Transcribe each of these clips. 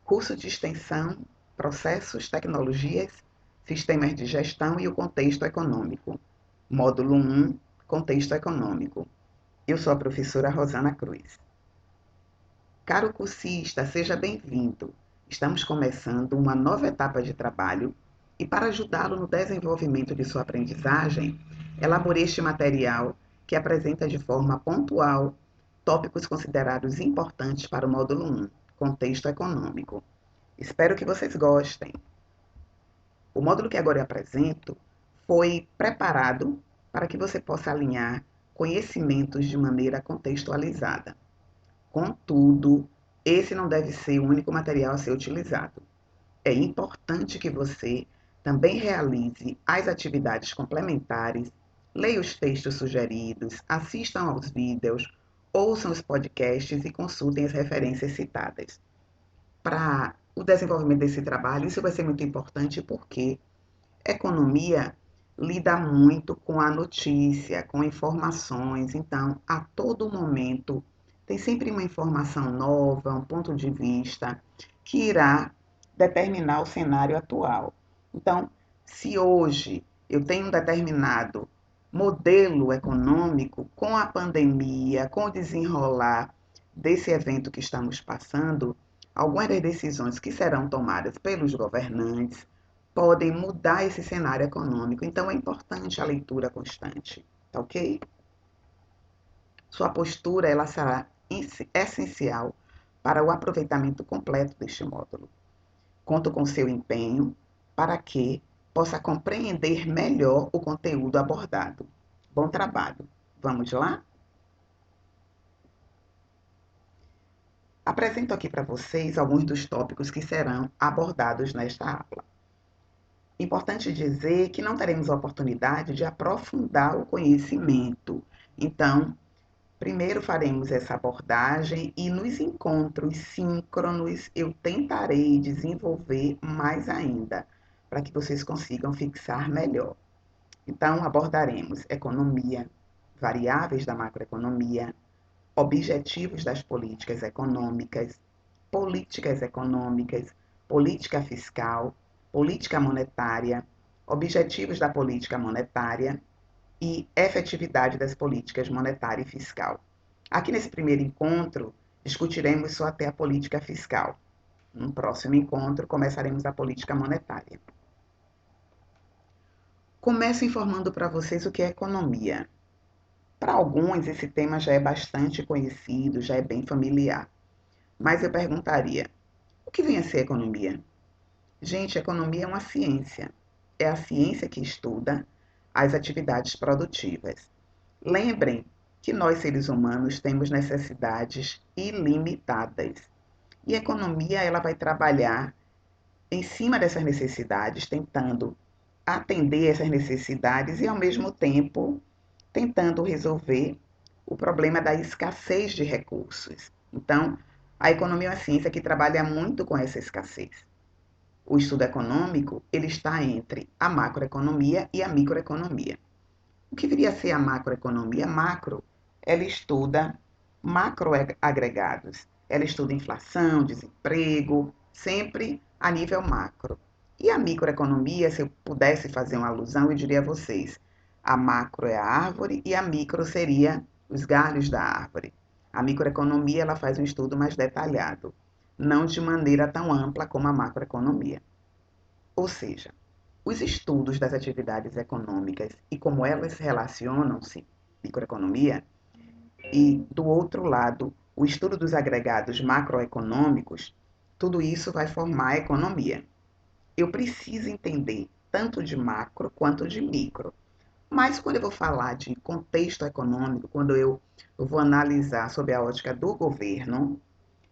curso de extensão, processos, tecnologias, sistemas de gestão e o contexto econômico. Módulo 1, contexto econômico. Eu sou a professora Rosana Cruz. Caro cursista, seja bem-vindo. Estamos começando uma nova etapa de trabalho e, para ajudá-lo no desenvolvimento de sua aprendizagem, elaborei este material que apresenta de forma pontual tópicos considerados importantes para o módulo 1, contexto econômico. Espero que vocês gostem. O módulo que agora eu apresento foi preparado para que você possa alinhar conhecimentos de maneira contextualizada. Contudo, esse não deve ser o único material a ser utilizado. É importante que você também realize as atividades complementares, leia os textos sugeridos, assistam aos vídeos, ouçam os podcasts e consultem as referências citadas. Para o desenvolvimento desse trabalho, isso vai ser muito importante porque economia lida muito com a notícia, com informações, então, a todo momento, tem sempre uma informação nova, um ponto de vista que irá determinar o cenário atual. Então, se hoje eu tenho um determinado modelo econômico, com a pandemia, com o desenrolar desse evento que estamos passando, algumas das decisões que serão tomadas pelos governantes podem mudar esse cenário econômico. Então, é importante a leitura constante, tá ok? Sua postura ela será essencial para o aproveitamento completo deste módulo. Conto com seu empenho para que possa compreender melhor o conteúdo abordado. Bom trabalho. Vamos lá? Apresento aqui para vocês alguns dos tópicos que serão abordados nesta aula. Importante dizer que não teremos a oportunidade de aprofundar o conhecimento. Então, primeiro faremos essa abordagem e nos encontros síncronos eu tentarei desenvolver mais ainda, para que vocês consigam fixar melhor. Então, abordaremos economia, variáveis da macroeconomia, objetivos das políticas econômicas, política fiscal, política monetária, objetivos da política monetária e efetividade das políticas monetária e fiscal. Aqui nesse primeiro encontro, discutiremos só até a política fiscal. No próximo encontro, começaremos a política monetária. Começo informando para vocês o que é economia. Para alguns, esse tema já é bastante conhecido, já é bem familiar. Mas eu perguntaria, o que vem a ser economia? Gente, economia é uma ciência. É a ciência que estuda as atividades produtivas. Lembrem que nós, seres humanos, temos necessidades ilimitadas. E a economia ela vai trabalhar em cima dessas necessidades, tentando atender essas necessidades e, ao mesmo tempo, tentando resolver o problema da escassez de recursos. Então, a economia é uma ciência que trabalha muito com essa escassez. O estudo econômico, ele está entre a macroeconomia e a microeconomia. O que viria a ser a macroeconomia? Macro, ela estuda macroagregados. Ela estuda inflação, desemprego, sempre a nível macro. E a microeconomia, se eu pudesse fazer uma alusão, eu diria a vocês, a macro é a árvore e a micro seria os galhos da árvore. A microeconomia, ela faz um estudo mais detalhado, não de maneira tão ampla como a macroeconomia. Ou seja, os estudos das atividades econômicas e como elas relacionam-se, microeconomia, e, do outro lado, o estudo dos agregados macroeconômicos, tudo isso vai formar a economia. Eu preciso entender tanto de macro quanto de micro. Mas quando eu vou falar de contexto econômico, quando eu vou analisar sob a ótica do governo,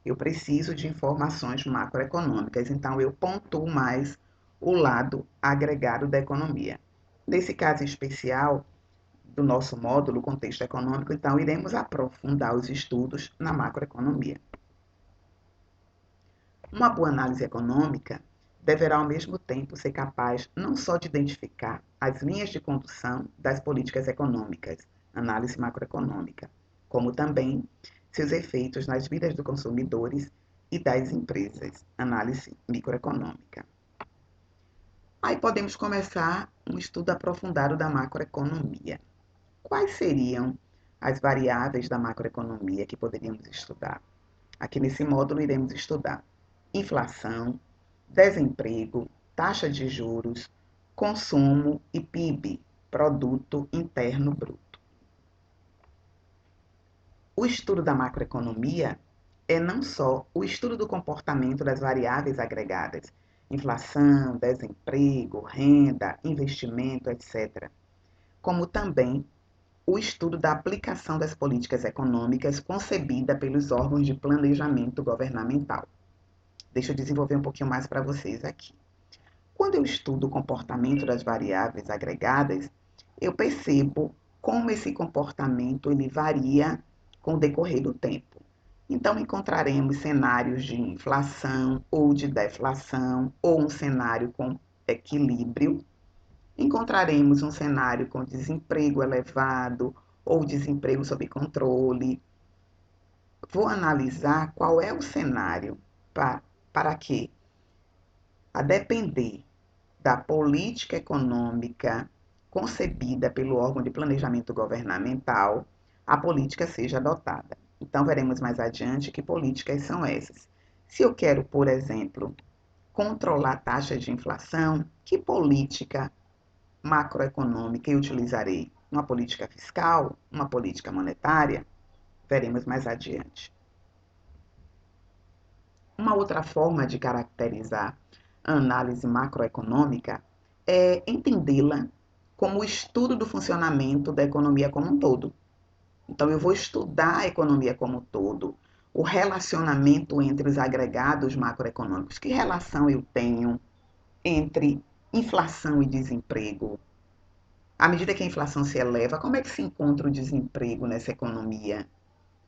eu preciso de informações macroeconômicas, então eu pontuo mais o lado agregado da economia. Nesse caso especial do nosso módulo, contexto econômico, então iremos aprofundar os estudos na macroeconomia. Uma boa análise econômica deverá, ao mesmo tempo, ser capaz não só de identificar as linhas de condução das políticas econômicas, análise macroeconômica, como também seus efeitos nas vidas dos consumidores e das empresas, análise microeconômica. Aí podemos começar um estudo aprofundado da macroeconomia. Quais seriam as variáveis da macroeconomia que poderíamos estudar? Aqui nesse módulo iremos estudar inflação, desemprego, taxa de juros, consumo e PIB, Produto Interno Bruto. O estudo da macroeconomia é não só o estudo do comportamento das variáveis agregadas, inflação, desemprego, renda, investimento, etc., como também o estudo da aplicação das políticas econômicas concebida pelos órgãos de planejamento governamental. Deixa eu desenvolver um pouquinho mais para vocês aqui. Quando eu estudo o comportamento das variáveis agregadas, eu percebo como esse comportamento ele varia com o decorrer do tempo. Então, encontraremos cenários de inflação ou de deflação, ou um cenário com equilíbrio. Encontraremos um cenário com desemprego elevado ou desemprego sob controle. Vou analisar qual é o cenário para que, a depender da política econômica concebida pelo órgão de planejamento governamental, a política seja adotada. Então, veremos mais adiante que políticas são essas. Se eu quero, por exemplo, controlar a taxa de inflação, que política macroeconômica eu utilizarei? Uma política fiscal? Uma política monetária? Veremos mais adiante. Uma outra forma de caracterizar a análise macroeconômica é entendê-la como o estudo do funcionamento da economia como um todo. Então, eu vou estudar a economia como um todo, o relacionamento entre os agregados macroeconômicos. Que relação eu tenho entre inflação e desemprego? À medida que a inflação se eleva, como é que se encontra o desemprego nessa economia?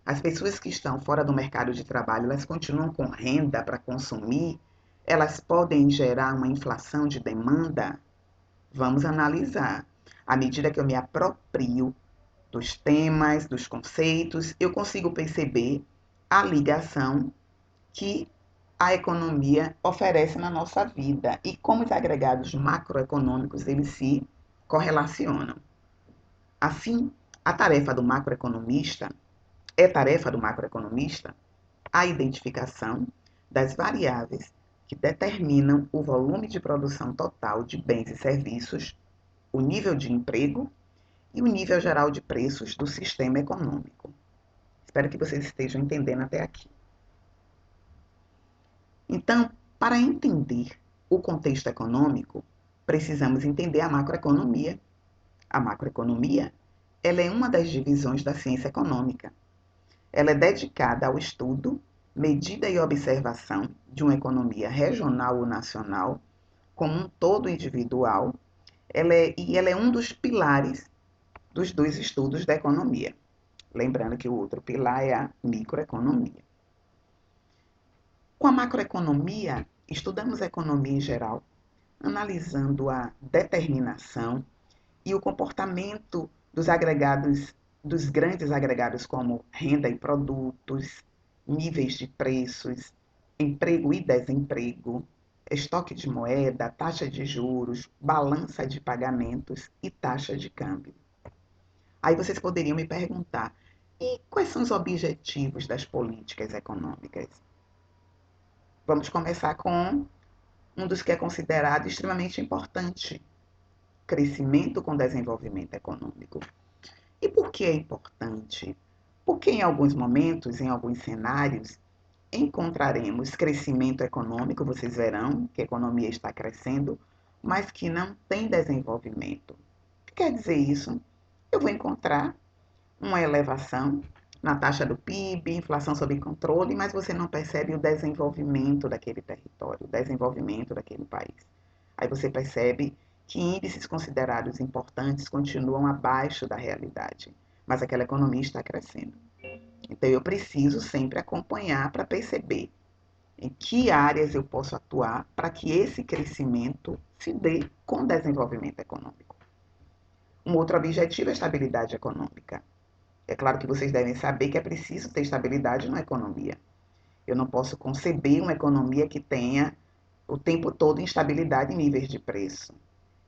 As pessoas que estão fora do mercado de trabalho, elas continuam com renda para consumir? Elas podem gerar uma inflação de demanda? Vamos analisar. À medida que eu me aproprio dos temas, dos conceitos, eu consigo perceber a ligação que a economia oferece na nossa vida e como os agregados macroeconômicos eles se correlacionam. Assim, tarefa do macroeconomista a identificação das variáveis que determinam o volume de produção total de bens e serviços, o nível de emprego e o nível geral de preços do sistema econômico. Espero que vocês estejam entendendo até aqui. Então, para entender o contexto econômico, precisamos entender a macroeconomia. A macroeconomia, ela é uma das divisões da ciência econômica. Ela é dedicada ao estudo, medida e observação de uma economia regional ou nacional, como um todo individual, e ela é um dos pilares dos dois estudos da economia. Lembrando que o outro pilar é a microeconomia. Com a macroeconomia, estudamos a economia em geral, analisando a determinação e o comportamento dos grandes agregados como renda e produtos, níveis de preços, emprego e desemprego, estoque de moeda, taxa de juros, balança de pagamentos e taxa de câmbio. Aí vocês poderiam me perguntar, e quais são os objetivos das políticas econômicas? Vamos começar com um dos que é considerado extremamente importante: crescimento com desenvolvimento econômico. E por que é importante? Porque em alguns momentos, em alguns cenários, encontraremos crescimento econômico, vocês verão que a economia está crescendo, mas que não tem desenvolvimento. O que quer dizer isso? Eu vou encontrar uma elevação na taxa do PIB, inflação sob controle, mas você não percebe o desenvolvimento daquele território, o desenvolvimento daquele país. Aí você percebe que índices considerados importantes continuam abaixo da realidade, mas aquela economia está crescendo. Então eu preciso sempre acompanhar para perceber em que áreas eu posso atuar para que esse crescimento se dê com desenvolvimento econômico. Um outro objetivo é a estabilidade econômica. É claro que vocês devem saber que é preciso ter estabilidade na economia. Eu não posso conceber uma economia que tenha o tempo todo instabilidade em níveis de preço,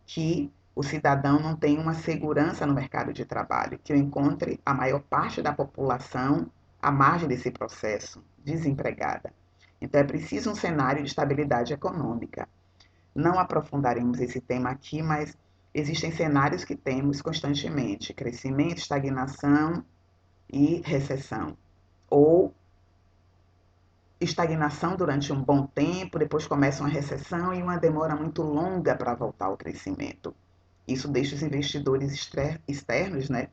que o cidadão não tenha uma segurança no mercado de trabalho, que eu encontre a maior parte da população à margem desse processo, desempregada. Então é preciso um cenário de estabilidade econômica. Não aprofundaremos esse tema aqui, mas existem cenários que temos constantemente: crescimento, estagnação e recessão. Ou estagnação durante um bom tempo, depois começa uma recessão e uma demora muito longa para voltar ao crescimento. Isso deixa os investidores externos, né,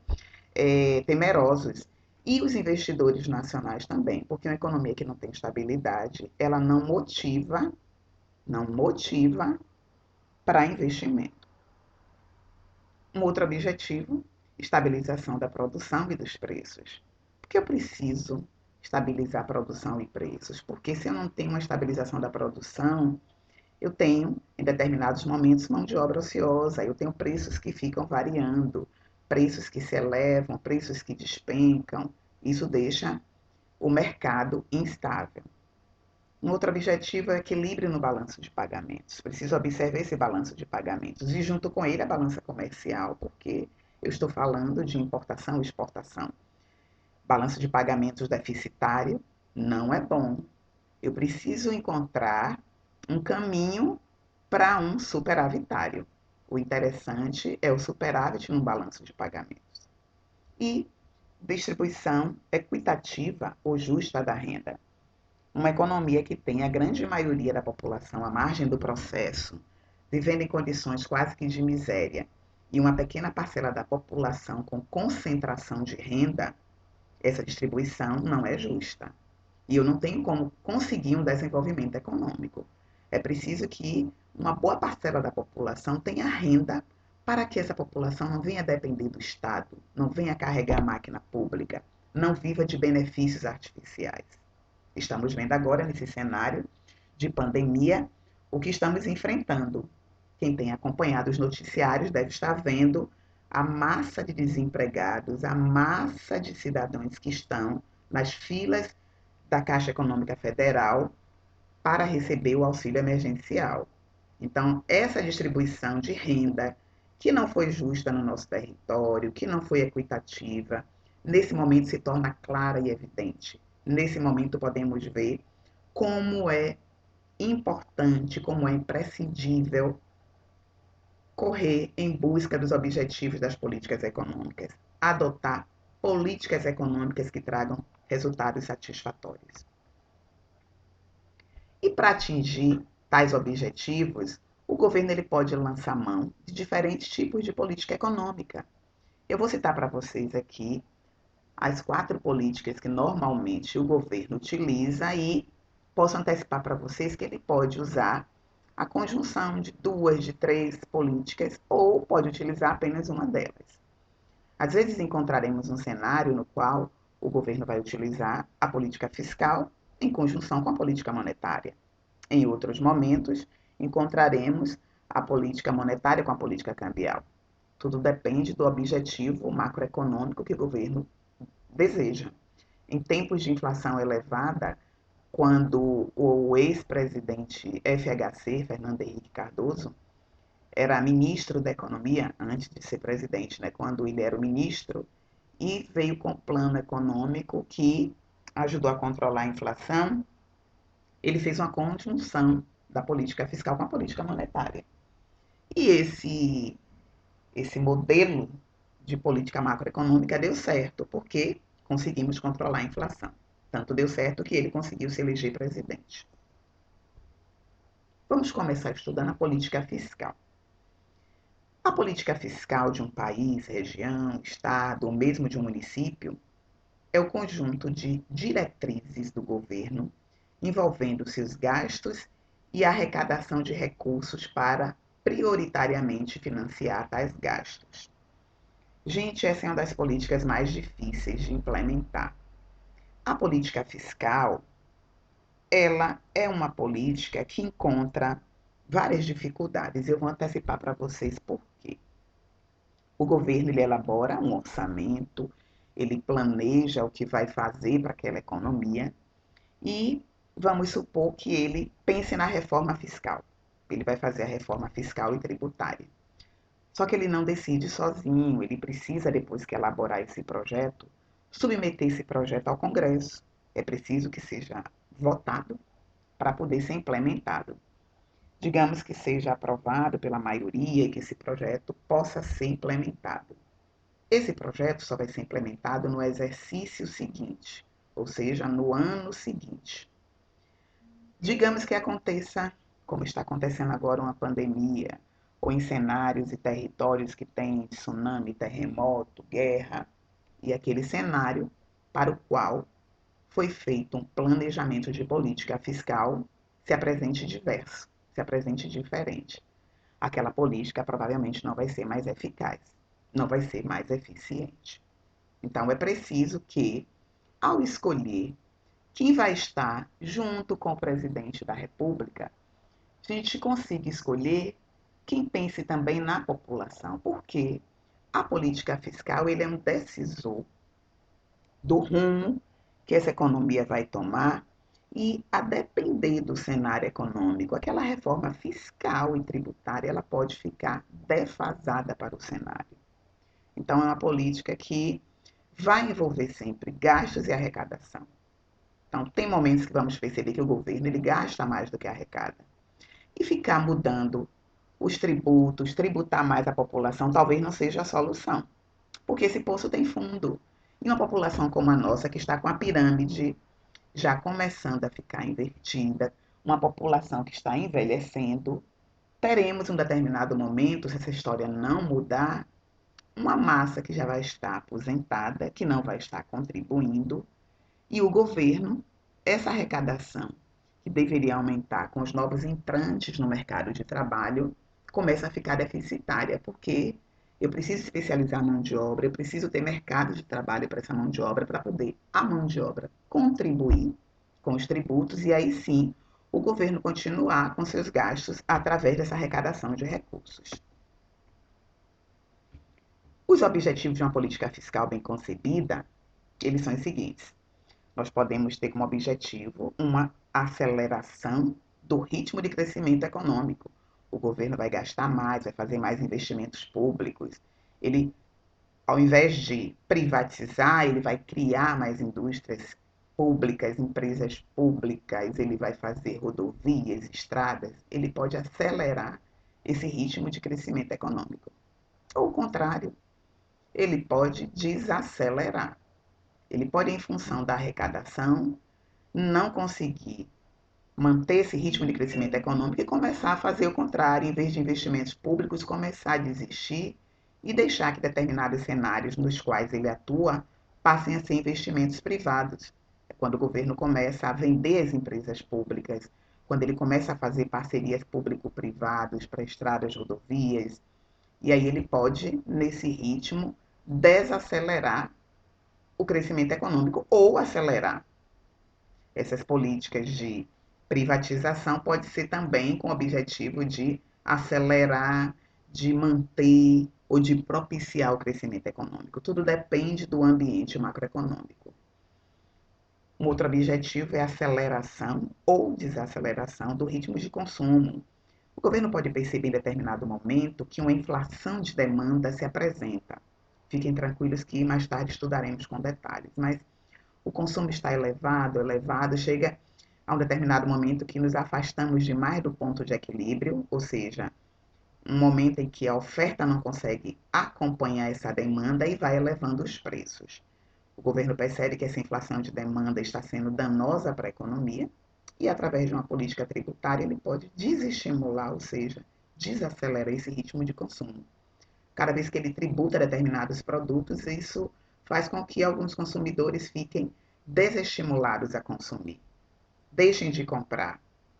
temerosos. E os investidores nacionais também, porque uma economia que não tem estabilidade, ela não motiva para investimento. Um outro objetivo, estabilização da produção e dos preços. Por que eu preciso estabilizar a produção e preços? Porque se eu não tenho uma estabilização da produção, eu tenho, em determinados momentos, mão de obra ociosa, eu tenho preços que ficam variando, preços que se elevam, preços que despencam. Isso deixa o mercado instável. Um outro objetivo é o equilíbrio no balanço de pagamentos. Preciso observar esse balanço de pagamentos e, junto com ele, a balança comercial, porque eu estou falando de importação e exportação. Balanço de pagamentos deficitário não é bom. Eu preciso encontrar um caminho para um superavitário. O interessante é o superávit no balanço de pagamentos. E distribuição equitativa ou justa da renda. Uma economia que tem a grande maioria da população à margem do processo, vivendo em condições quase que de miséria, e uma pequena parcela da população com concentração de renda, essa distribuição não é justa. E eu não tenho como conseguir um desenvolvimento econômico. É preciso que uma boa parcela da população tenha renda para que essa população não venha depender do Estado, não venha carregar a máquina pública, não viva de benefícios artificiais. Estamos vendo agora, nesse cenário de pandemia, o que estamos enfrentando. Quem tem acompanhado os noticiários deve estar vendo a massa de desempregados, a massa de cidadãos que estão nas filas da Caixa Econômica Federal para receber o auxílio emergencial. Então, essa distribuição de renda que não foi justa no nosso território, que não foi equitativa, nesse momento se torna clara e evidente. Nesse momento podemos ver como é importante, como é imprescindível correr em busca dos objetivos das políticas econômicas, adotar políticas econômicas que tragam resultados satisfatórios. E para atingir tais objetivos, o governo ele pode lançar mão de diferentes tipos de política econômica. Eu vou citar para vocês aqui as 4 políticas que normalmente o governo utiliza e posso antecipar para vocês que ele pode usar a conjunção de 2, de 3 políticas ou pode utilizar apenas uma delas. Às vezes encontraremos um cenário no qual o governo vai utilizar a política fiscal em conjunção com a política monetária. Em outros momentos, encontraremos a política monetária com a política cambial. Tudo depende do objetivo macroeconômico que o governo deseja. Em tempos de inflação elevada, quando o ex-presidente FHC, Fernando Henrique Cardoso, era ministro da Economia, antes de ser presidente, né? Quando ele era o ministro, e veio com um plano econômico que ajudou a controlar a inflação, ele fez uma conjunção da política fiscal com a política monetária. E esse modelo de política macroeconômica deu certo, porque conseguimos controlar a inflação. Tanto deu certo que ele conseguiu se eleger presidente. Vamos começar estudando a política fiscal. A política fiscal de um país, região, estado ou mesmo de um município é o conjunto de diretrizes do governo envolvendo seus gastos e a arrecadação de recursos para prioritariamente financiar tais gastos. Gente, essa é uma das políticas mais difíceis de implementar. A política fiscal, ela é uma política que encontra várias dificuldades. Eu vou antecipar para vocês por quê. O governo ele elabora um orçamento, ele planeja o que vai fazer para aquela economia e Vamos supor que ele pense na reforma fiscal. Ele vai fazer a reforma fiscal e tributária. Só que ele não decide sozinho, ele precisa, depois que elaborar esse projeto, submeter esse projeto ao Congresso. É preciso que seja votado para poder ser implementado. Digamos que seja aprovado pela maioria e que esse projeto possa ser implementado. Esse projeto só vai ser implementado no exercício seguinte, ou seja, no ano seguinte. Digamos que aconteça, como está acontecendo agora, uma pandemia, ou em cenários e territórios que têm tsunami, terremoto, guerra, e aquele cenário para o qual foi feito um planejamento de política fiscal se apresente diverso, se apresente diferente. Aquela política provavelmente não vai ser mais eficaz, não vai ser mais eficiente. Então é preciso que, ao escolher quem vai estar junto com o presidente da República, a gente consiga escolher quem pense também na população, porque a política fiscal ele é um decisor do rumo que essa economia vai tomar e, a depender do cenário econômico, aquela reforma fiscal e tributária ela pode ficar defasada para o cenário. Então, é uma política que vai envolver sempre gastos e arrecadação. Então, tem momentos que vamos perceber que o governo ele gasta mais do que arrecada. E ficar mudando os tributos, tributar mais a população, talvez não seja a solução. Porque esse poço tem fundo. E uma população como a nossa, que está com a pirâmide já começando a ficar invertida, uma população que está envelhecendo, teremos em um determinado momento, se essa história não mudar, uma massa que já vai estar aposentada, que não vai estar contribuindo, e o governo, essa arrecadação, que deveria aumentar com os novos entrantes no mercado de trabalho, começa a ficar deficitária, porque eu preciso especializar a mão de obra, eu preciso ter mercado de trabalho para essa mão de obra, para poder a mão de obra contribuir com os tributos e aí sim o governo continuar com seus gastos através dessa arrecadação de recursos. Os objetivos de uma política fiscal bem concebida, eles são os seguintes. Nós podemos ter como objetivo uma aceleração do ritmo de crescimento econômico. O governo vai gastar mais, vai fazer mais investimentos públicos. Ele, ao invés de privatizar, ele vai criar mais indústrias públicas, empresas públicas, ele vai fazer rodovias, estradas. Ele pode acelerar esse ritmo de crescimento econômico. Ou o contrário, ele pode desacelerar. Ele pode, em função da arrecadação, não conseguir manter esse ritmo de crescimento econômico e começar a fazer o contrário, em vez de investimentos públicos, começar a desistir e deixar que determinados cenários nos quais ele atua passem a ser investimentos privados. É quando o governo começa a vender as empresas públicas, quando ele começa a fazer parcerias público-privadas para estradas, rodovias, e aí ele pode, nesse ritmo, desacelerar o crescimento econômico ou acelerar. Essas políticas de privatização pode ser também com o objetivo de acelerar, de manter ou de propiciar o crescimento econômico. Tudo depende do ambiente macroeconômico. Um outro objetivo é a aceleração ou desaceleração do ritmo de consumo. O governo pode perceber em determinado momento que uma inflação de demanda se apresenta. Fiquem tranquilos que mais tarde estudaremos com detalhes, mas o consumo está elevado, elevado, chega a um determinado momento que nos afastamos demais do ponto de equilíbrio, ou seja, um momento em que a oferta não consegue acompanhar essa demanda e vai elevando os preços. O governo percebe que essa inflação de demanda está sendo danosa para a economia e, através de uma política tributária, ele pode desestimular, ou seja, desacelerar esse ritmo de consumo. Cada vez que ele tributa determinados produtos, isso faz com que alguns consumidores fiquem desestimulados a consumir. Deixem de comprar.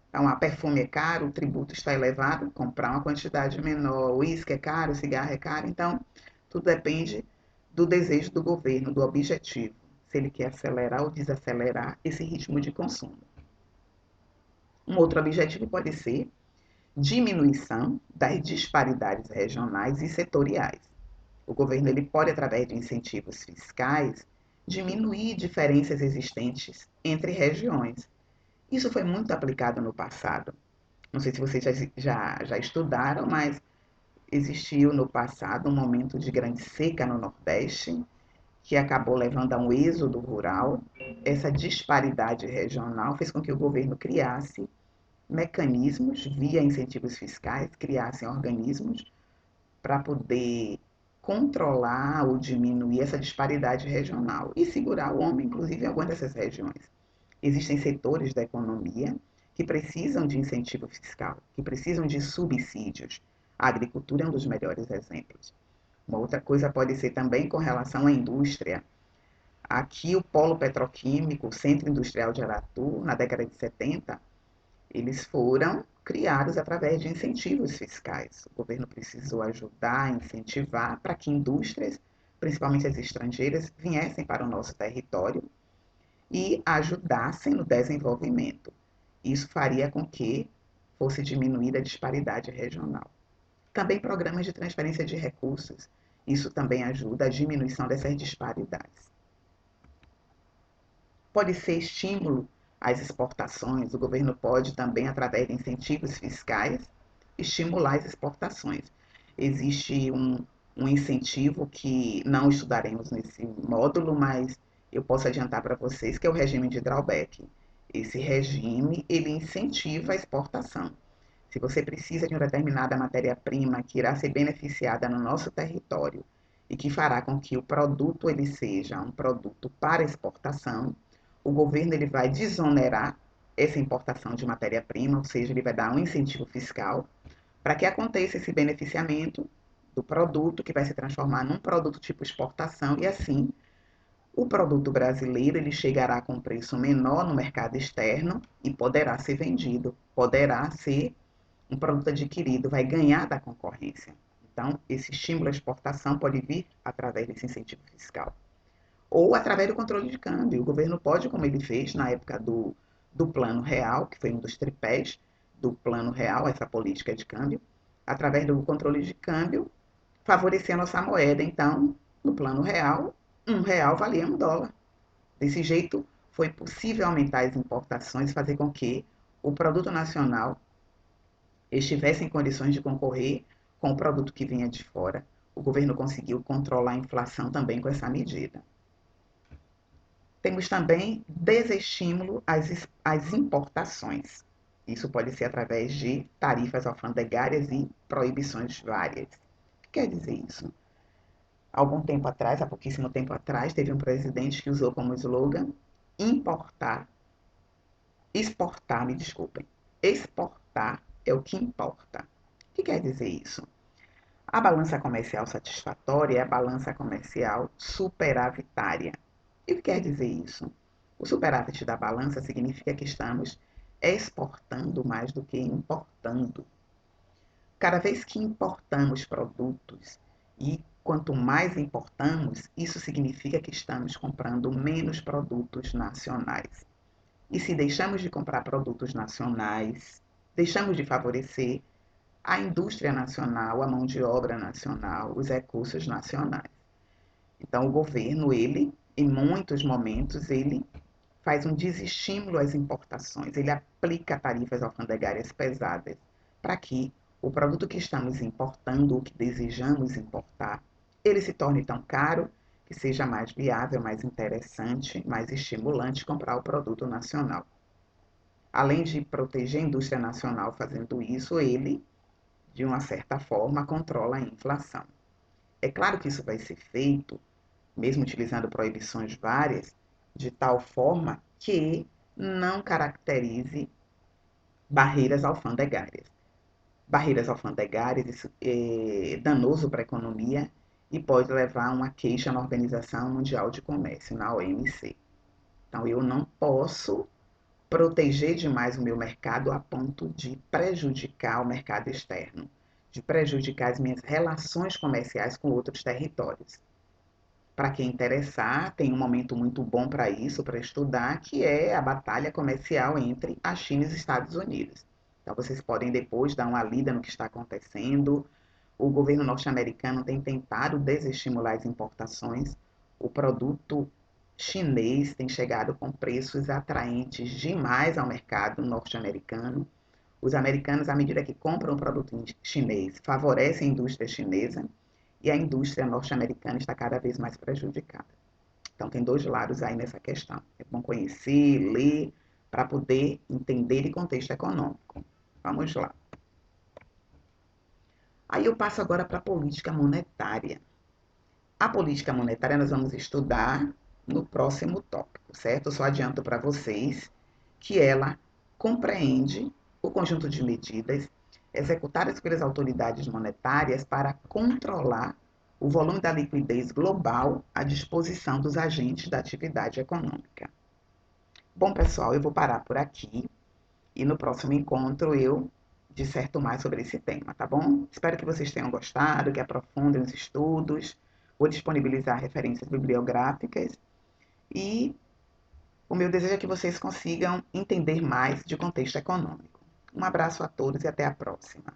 Então, a perfume é caro, o tributo está elevado, comprar uma quantidade menor. O uísque é caro, o cigarro é caro. Então, tudo depende do desejo do governo, do objetivo. Se ele quer acelerar ou desacelerar esse ritmo de consumo. Um outro objetivo pode ser diminuição das disparidades regionais e setoriais. O governo ele pode, através de incentivos fiscais, diminuir diferenças existentes entre regiões. Isso foi muito aplicado no passado. Não sei se vocês já estudaram, mas existiu no passado um momento de grande seca no Nordeste, que acabou levando a um êxodo rural. Essa disparidade regional fez com que o governo criasse mecanismos, via incentivos fiscais, criassem organismos para poder controlar ou diminuir essa disparidade regional e segurar o homem, inclusive, em algumas dessas regiões. Existem setores da economia que precisam de incentivo fiscal, que precisam de subsídios. A agricultura é um dos melhores exemplos. Uma outra coisa pode ser também com relação à indústria. Aqui, o polo petroquímico, o Centro Industrial de Aratu, na década de 70, eles foram criados através de incentivos fiscais. O governo precisou ajudar, incentivar para que indústrias, principalmente as estrangeiras, viessem para o nosso território e ajudassem no desenvolvimento. Isso faria com que fosse diminuída a disparidade regional. Também programas de transferência de recursos. Isso também ajuda a diminuição dessas disparidades. Pode ser estímulo às exportações. O governo pode também, através de incentivos fiscais, estimular as exportações. Existe um incentivo que não estudaremos nesse módulo, mas eu posso adiantar para vocês que é o regime de drawback. Esse regime, ele incentiva a exportação. Se você precisa de uma determinada matéria-prima que irá ser beneficiada no nosso território e que fará com que o produto ele seja um produto para exportação, o governo ele vai desonerar essa importação de matéria-prima, ou seja, ele vai dar um incentivo fiscal para que aconteça esse beneficiamento do produto que vai se transformar num produto tipo exportação e assim o produto brasileiro ele chegará com um preço menor no mercado externo e poderá ser vendido, poderá ser um produto adquirido, vai ganhar da concorrência. Então, esse estímulo à exportação pode vir através desse incentivo fiscal ou através do controle de câmbio. O governo pode, como ele fez na época do Plano Real, que foi um dos tripés do Plano Real, essa política de câmbio, através do controle de câmbio, favorecer a nossa moeda. Então, no Plano Real, R$ 1 valia US$ 1. Desse jeito, foi possível aumentar as importações e fazer com que o produto nacional estivesse em condições de concorrer com o produto que vinha de fora. O governo conseguiu controlar a inflação também com essa medida. Temos também desestímulo às importações. Isso pode ser através de tarifas alfandegárias e proibições várias. O que quer dizer isso? Há algum tempo atrás, há pouquíssimo tempo atrás, teve um presidente que usou como slogan importar, exportar, me desculpem, exportar é o que importa. O que quer dizer isso? A balança comercial satisfatória é a balança comercial superavitária. E o que quer dizer isso? O superávit da balança significa que estamos exportando mais do que importando. Cada vez que importamos produtos e quanto mais importamos, isso significa que estamos comprando menos produtos nacionais. E se deixamos de comprar produtos nacionais, deixamos de favorecer a indústria nacional, a mão de obra nacional, os recursos nacionais. Então, o governo, ele, em muitos momentos, ele faz um desestímulo às importações, ele aplica tarifas alfandegárias pesadas para que o produto que estamos importando, ou que desejamos importar, ele se torne tão caro que seja mais viável, mais interessante, mais estimulante comprar o produto nacional. Além de proteger a indústria nacional fazendo isso, ele, de uma certa forma, controla a inflação. É claro que isso vai ser feito, mesmo utilizando proibições várias, de tal forma que não caracterize barreiras alfandegárias. Barreiras alfandegárias, isso é danoso para a economia e pode levar a uma queixa na Organização Mundial de Comércio, na OMC. Então, eu não posso proteger demais o meu mercado a ponto de prejudicar o mercado externo, de prejudicar as minhas relações comerciais com outros territórios. Para quem interessar, tem um momento muito bom para isso, para estudar, que é a batalha comercial entre a China e os Estados Unidos. Então, vocês podem depois dar uma lida no que está acontecendo. O governo norte-americano tem tentado desestimular as importações. O produto chinês tem chegado com preços atraentes demais ao mercado norte-americano. Os americanos, à medida que compram o produto chinês, favorecem a indústria chinesa e a indústria norte-americana está cada vez mais prejudicada. Então, tem dois lados aí nessa questão. É bom conhecer, ler, para poder entender o contexto econômico. Vamos lá. Aí eu passo agora para a política monetária. A política monetária nós vamos estudar no próximo tópico, certo? Eu só adianto para vocês que ela compreende o conjunto de medidas executadas pelas autoridades monetárias para controlar o volume da liquidez global à disposição dos agentes da atividade econômica. Bom, pessoal, eu vou parar por aqui e no próximo encontro eu disserto mais sobre esse tema, tá bom? Espero que vocês tenham gostado, que aprofundem os estudos. Vou disponibilizar referências bibliográficas e o meu desejo é que vocês consigam entender mais de contexto econômico. Um abraço a todos e até a próxima.